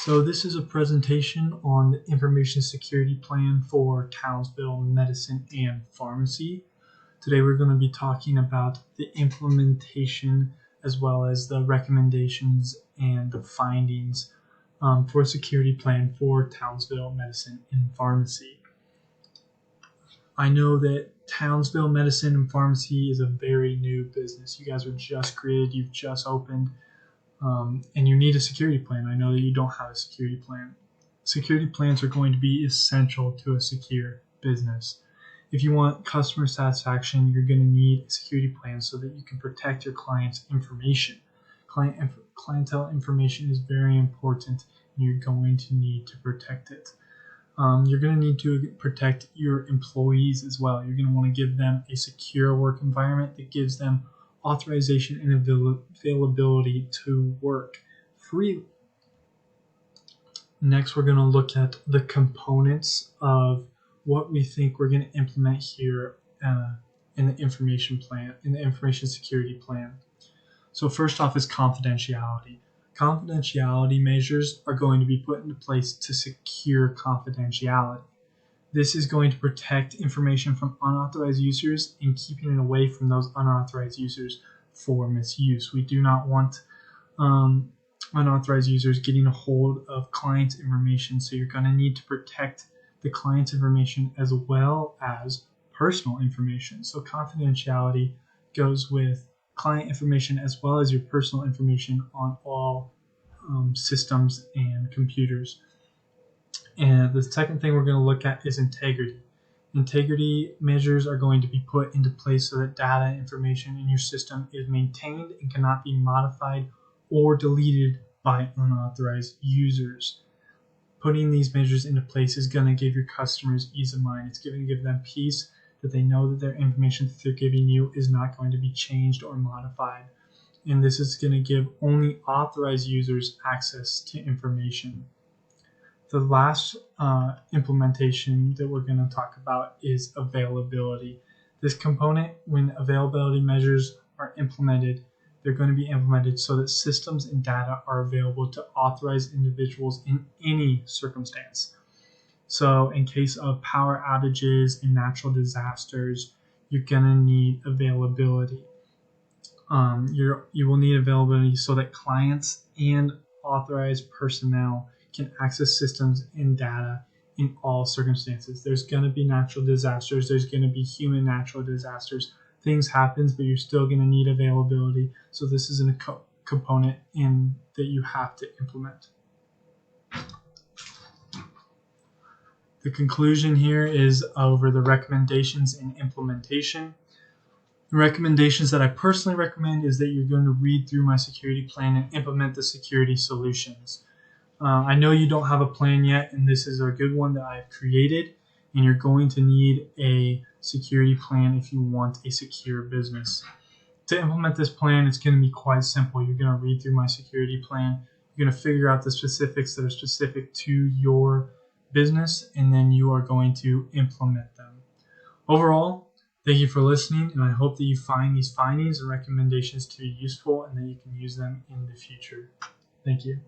So this is a presentation on the information security plan for Townsville Medicine and Pharmacy. Today we're going to be talking about the implementation as well as the recommendations and the findings for a security plan for Townsville Medicine and Pharmacy. I know that Townsville Medicine and Pharmacy is a very new business. You guys were just created, you've just opened. And you need a security plan. I know that you don't have a security plan. Security plans are going to be essential to a secure business. If you want customer satisfaction, you're going to need a security plan so that you can protect your client's information. Clientele information is very important, and you're going to need to protect it. You're going to need to protect your employees as well. You're going to want to give them a secure work environment that gives them authorization and availability to work freely. Next, we're going to look at the components of what we think we're going to implement here in the information plan, in the information security plan. So first off is confidentiality. Confidentiality measures are going to be put into place to secure confidentiality. This is going to protect information from unauthorized users and keeping it away from those unauthorized users for misuse. We do not want unauthorized users getting a hold of clients' information, so you're going to need to protect the client's information as well as personal information. So confidentiality goes with client information as well as your personal information on all systems and computers. And the second thing we're going to look at is integrity. Integrity measures are going to be put into place so that data information in your system is maintained and cannot be modified or deleted by unauthorized users. Putting these measures into place is going to give your customers ease of mind. It's going to give them peace that they know that their information that they're giving you is not going to be changed or modified. And this is going to give only authorized users access to information. The last implementation that we're going to talk about is availability. This component, when availability measures are implemented, they're going to be implemented so that systems and data are available to authorized individuals in any circumstance. So in case of power outages and natural disasters, you're going to need availability. You will need availability so that clients and authorized personnel can access systems and data in all circumstances. There's going to be natural disasters. There's going to be human natural disasters. Things happen, but you're still going to need availability. So this is a component that you have to implement. The conclusion here is over the recommendations and implementation. The recommendations that I personally recommend is that you're going to read through my security plan and implement the security solutions. I know you don't have a plan yet, and this is a good one that I've created, and you're going to need a security plan if you want a secure business. To implement this plan, it's going to be quite simple. You're going to read through my security plan. You're going to figure out the specifics that are specific to your business, and then you are going to implement them. Overall, thank you for listening, and I hope that you find these findings and recommendations to be useful and that you can use them in the future. Thank you.